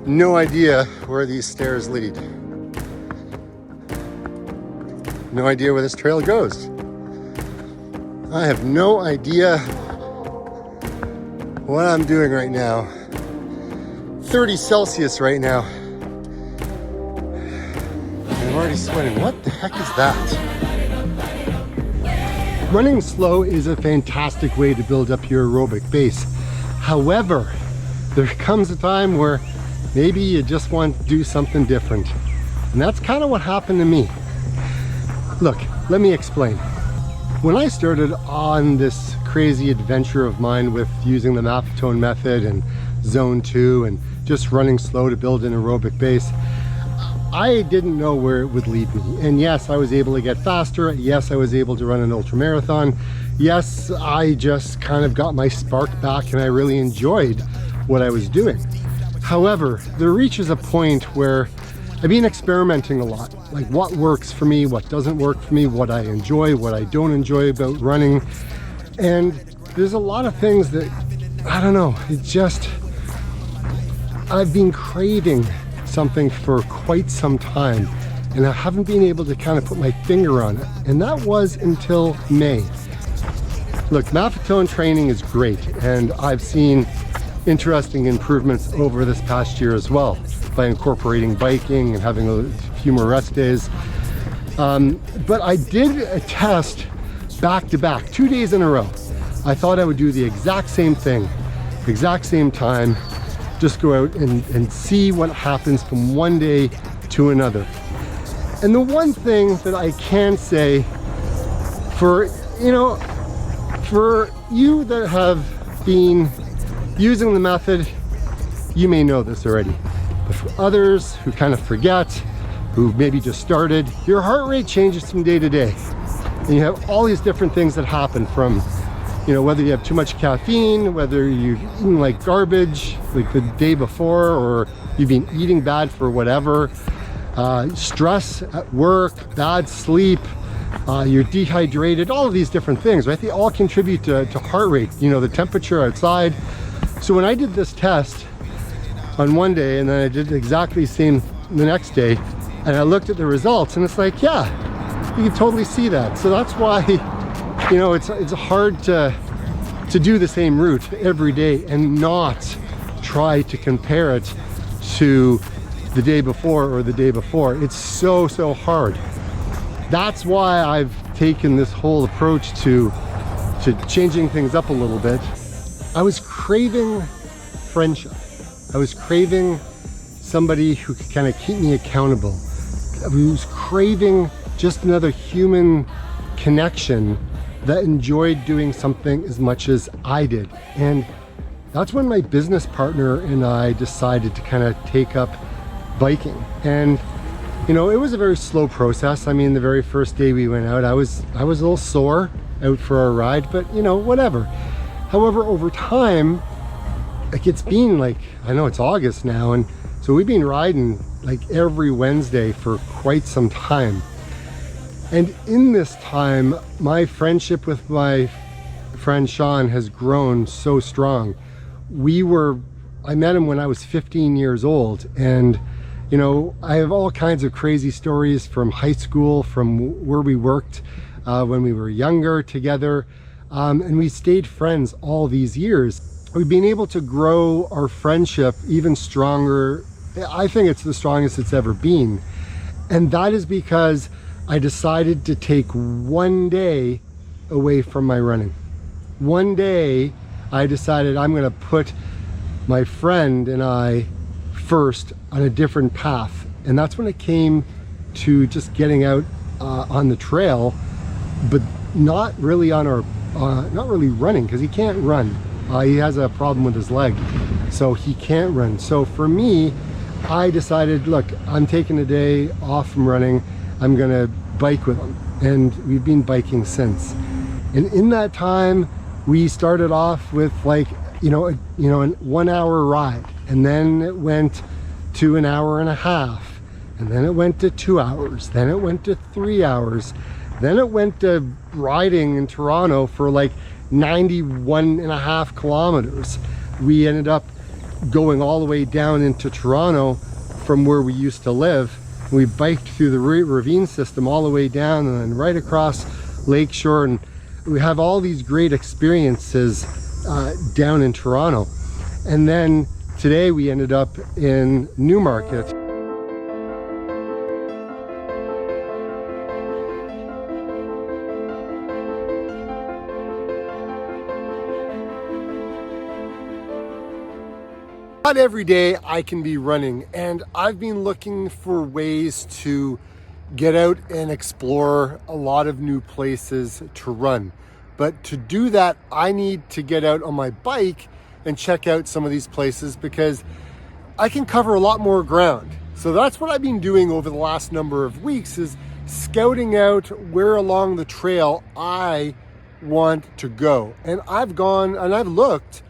No idea where these stairs lead. No idea where this trail goes. I have no idea what I'm doing right now. 30 Celsius right now. I'm already sweating. What the heck is that? Running slow is a fantastic way to build up your aerobic base. However, there comes a time where maybe you just want to do something different. And that's kind of what happened to me. Look, let me explain. When I started on this crazy adventure of mine with using the Maffetone method and zone 2 and just running slow to build an aerobic base, I didn't know where it would lead me. And yes, I was able to get faster. Yes, I was able to run an ultra marathon. Yes, I just kind of got my spark back and I really enjoyed what I was doing. However, there reaches a point where I've been experimenting a lot, like what works for me, what doesn't work for me, what I enjoy, what I don't enjoy about running. And there's a lot of things that, I don't know, it just, I've been craving something for quite some time and I haven't been able to kind of put my finger on it. And that was until May. Look, Maffetone training is great and I've seen interesting improvements over this past year as well, by incorporating biking and having a few more rest days. But I did a test back to back, 2 days in a row. I thought I would do the exact same thing, exact same time, just go out and see what happens from one day to another. And the one thing that I can say for, for you that have been using the method, you may know this already. But for others who kind of forget, who maybe just started, your heart rate changes from day to day. And you have all these different things that happen from, whether you have too much caffeine, whether you've eaten like garbage like the day before, or you've been eating bad for whatever, stress at work, bad sleep, you're dehydrated, all of these different things, right? They all contribute to heart rate, the temperature outside. So when I did this test on one day and then I did exactly the same the next day and I looked at the results and it's like, yeah, you can totally see that. So that's why, it's hard to do the same route every day and not try to compare it to the day before or the day before. It's so hard. That's why I've taken this whole approach to changing things up a little bit. I was craving friendship. I was craving somebody who could kind of keep me accountable. I was craving just another human connection that enjoyed doing something as much as I did. And that's when my business partner and I decided to kind of take up biking. And it was a very slow process. I mean, the very first day we went out, I was a little sore out for our ride, but whatever. However, over time, like it's been like, I know it's August now, and so we've been riding like every Wednesday for quite some time. And in this time, my friendship with my friend Sean has grown so strong. I met him when I was 15 years old, and I have all kinds of crazy stories from high school, from where we worked when we were younger together, and we stayed friends all these years. We've been able to grow our friendship even stronger. I think it's the strongest it's ever been. And that is because I decided to take one day away from my running. One day I decided I'm going to put my friend and I first on a different path. And that's when it came to just getting out on the trail, but not really on our, not really running, because he can't run. He has a problem with his leg, so he can't run. So for me, I decided, look, I'm taking a day off from running. I'm gonna bike with him, and we've been biking since. And in that time, we started off with like, a 1 hour ride, and then it went to an hour and a half, and then it went to 2 hours, then it went to 3 hours, then it went to riding in Toronto for like 91.5 kilometers. We ended up going all the way down into Toronto from where we used to live. We biked through the ravine system all the way down and then right across Lakeshore, and we have all these great experiences down in Toronto. And then today we ended up in Newmarket. Not every day I can be running, and I've been looking for ways to get out and explore a lot of new places to run. But to do that, I need to get out on my bike and check out some of these places because I can cover a lot more ground. So that's what I've been doing over the last number of weeks, is scouting out where along the trail I want to go. And I've gone and I've looked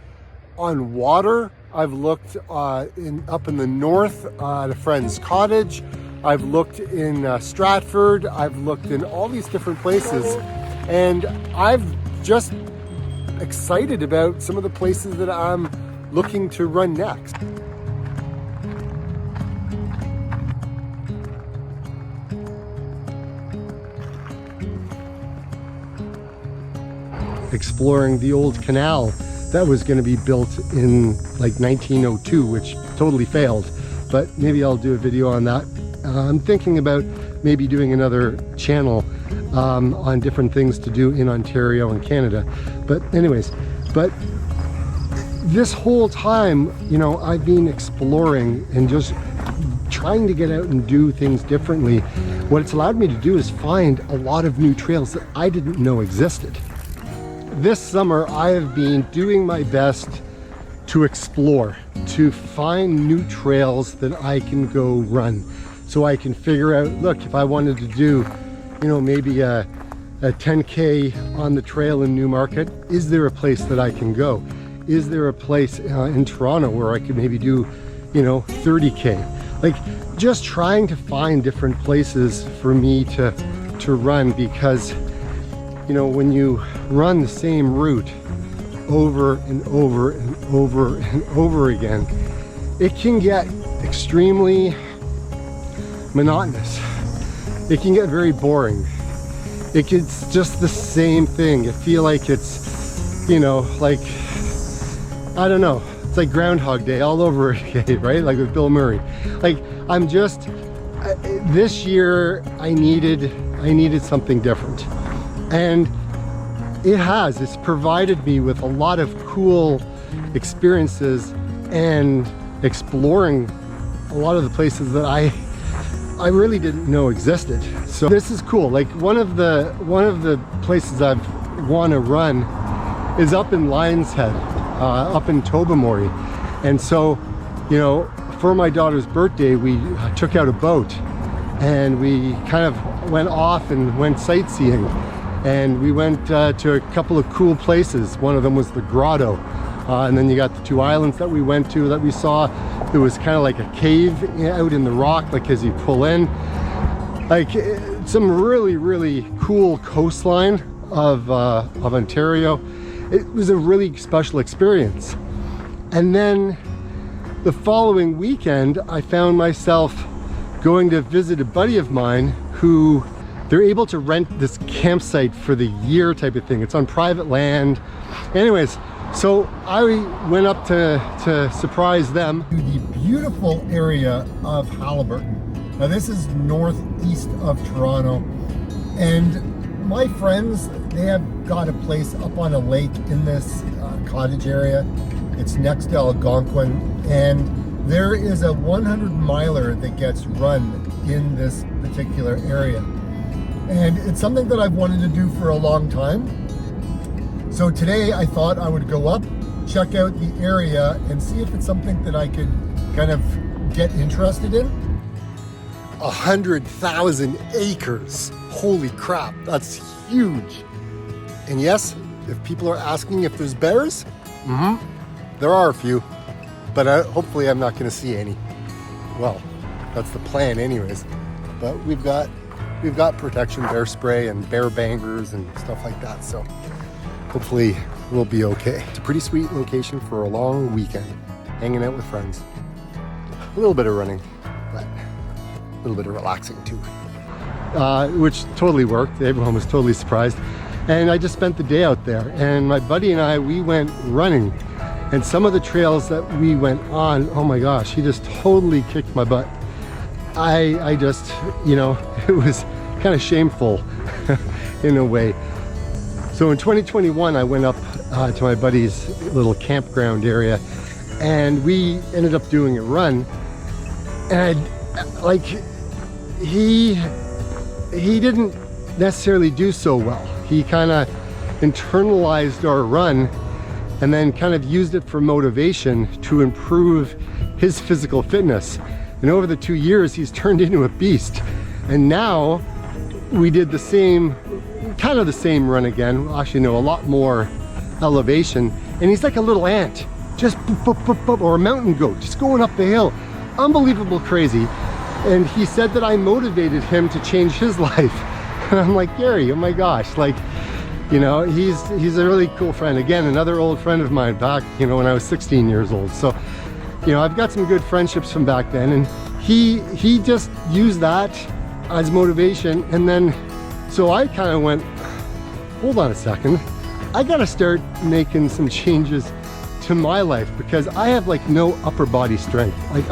on water. I've looked up in the north at a friend's cottage. I've looked in Stratford. I've looked in all these different places, and I've just excited about some of the places that I'm looking to run next. Exploring the old canal that was going to be built in like 1902, which totally failed, but maybe I'll do a video on that. I'm thinking about maybe doing another channel on different things to do in Ontario and Canada. But anyways, but this whole time, you know, I've been exploring and just trying to get out and do things differently. What it's allowed me to do is find a lot of new trails that I didn't know existed. This summer, I have been doing my best to explore, to find new trails that I can go run. So I can figure out, look, if I wanted to do, you know, maybe a 10K on the trail in Newmarket, is there a place that I can go? Is there a place in Toronto where I could maybe do, you know, 30K? Like, just trying to find different places for me to run, because you know, when you run the same route over and over and over and over again, it can get extremely monotonous. It can get very boring. It's just the same thing. I feel like it's, you know, like, I don't know, it's like Groundhog Day all over again, right? Like with Bill Murray. Like, I'm just, this year I needed something different. And it's provided me with a lot of cool experiences and exploring a lot of the places that I really didn't know existed. So this is cool. Like one of the places I want to run is up in Lion's Head, up in Tobermory. And so, you know, for my daughter's birthday, we took out a boat and we kind of went off and went sightseeing. And we went to a couple of cool places. One of them was the Grotto. And then you got the two islands that we went to that we saw. There was kind of like a cave out in the rock, like as you pull in. Like some really, really cool coastline of Ontario. It was a really special experience. And then the following weekend, I found myself going to visit a buddy of mine who they're able to rent this campsite for the year type of thing. It's on private land. Anyways, so I went up to surprise them. The beautiful area of Haliburton. Now this is northeast of Toronto. And my friends, they have got a place up on a lake in this cottage area. It's next to Algonquin. And there is a 100-miler that gets run in this particular area. And it's something that I've wanted to do for a long time. So today I thought I would go up, check out the area, and see if it's something that I could kind of get interested in. 100,000 acres. Holy crap, that's huge. And yes, if people are asking if there's bears, there are a few, but hopefully I'm not gonna see any. Well, that's the plan anyways. But we've got protection bear spray and bear bangers and stuff like that, so hopefully we'll be okay. It's a pretty sweet location for a long weekend. hanging out with friends. A little bit of running, but a little bit of relaxing too. Which totally worked. Everyone was totally surprised. And I just spent the day out there. And my buddy and I, we went running. And some of the trails that we went on, oh my gosh, he just totally kicked my butt. I just, you know, it was kind of shameful in a way. So in 2021, I went up to my buddy's little campground area, and we ended up doing a run. And like, he didn't necessarily do so well. He kind of internalized our run and then kind of used it for motivation to improve his physical fitness. And over the 2 years, he's turned into a beast. And now we did the same, kind of the same run again. Actually, no, a lot more elevation. And he's like a little ant, just boop, boop, boop, boop, or a mountain goat, just going up the hill. Unbelievable crazy. And he said that I motivated him to change his life. And I'm like, Gary, oh my gosh, like, you know, he's a really cool friend. Again, another old friend of mine back, you know, when I was 16 years old. So, you know, I've got some good friendships from back then, and he just used that as motivation. And then, so I kind of went, hold on a second, I gotta start making some changes to my life, because I have like no upper body strength. Like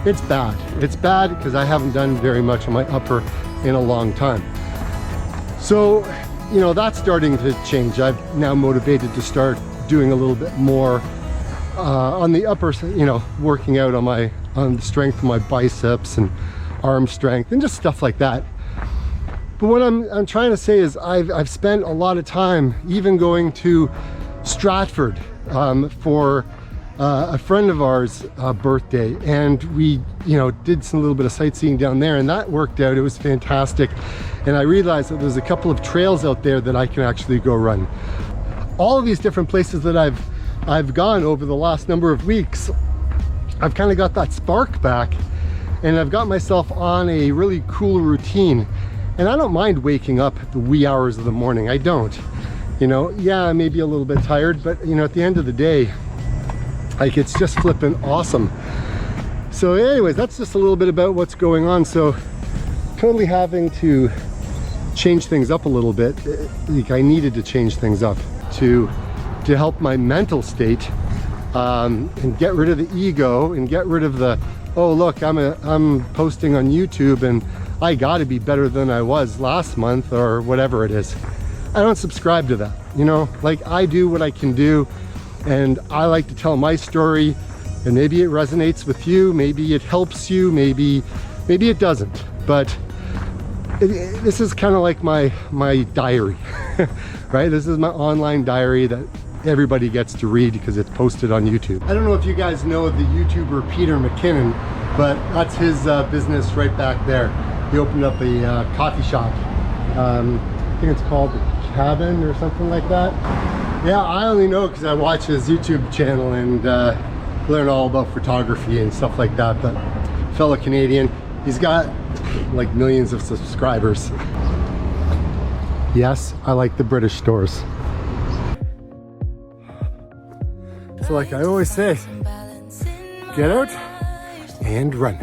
it's bad. It's bad because I haven't done very much on my upper in a long time. So, you know, that's starting to change. I've now motivated to start doing a little bit more on the upper, you know, working out on the strength of my biceps and arm strength and just stuff like that. But what I'm trying to say is I've spent a lot of time even going to Stratford for a friend of ours' birthday, and we, you know, did some little bit of sightseeing down there, and that worked out. It was fantastic. And I realized that there's a couple of trails out there that I can actually go run. All of these different places that I've gone over the last number of weeks, I've kind of got that spark back, and I've got myself on a really cool routine. And I don't mind waking up at the wee hours of the morning. I don't. You know, yeah, I may be a little bit tired, but you know, at the end of the day, like, it's just flipping awesome. So anyways, that's just a little bit about what's going on. So totally having to change things up a little bit. Like, I needed to change things up to help my mental state, and get rid of the ego and get rid of the, oh look, I'm posting on YouTube and I gotta be better than I was last month or whatever it is. I don't subscribe to that, you know, like, I do what I can do, and I like to tell my story, and maybe it resonates with you, maybe it helps you, maybe it doesn't, but this is kind of like my diary, right? This is my online diary that everybody gets to read because it's posted on YouTube. I don't know if you guys know the YouTuber Peter McKinnon, but that's his business right back there. He opened up a coffee shop. I think it's called The Cabin or something like that. Yeah, I only know because I watch his YouTube channel and learn all about photography and stuff like that. But fellow Canadian, he's got like millions of subscribers. Yes, I like the British stores. So like I always say, get out and run.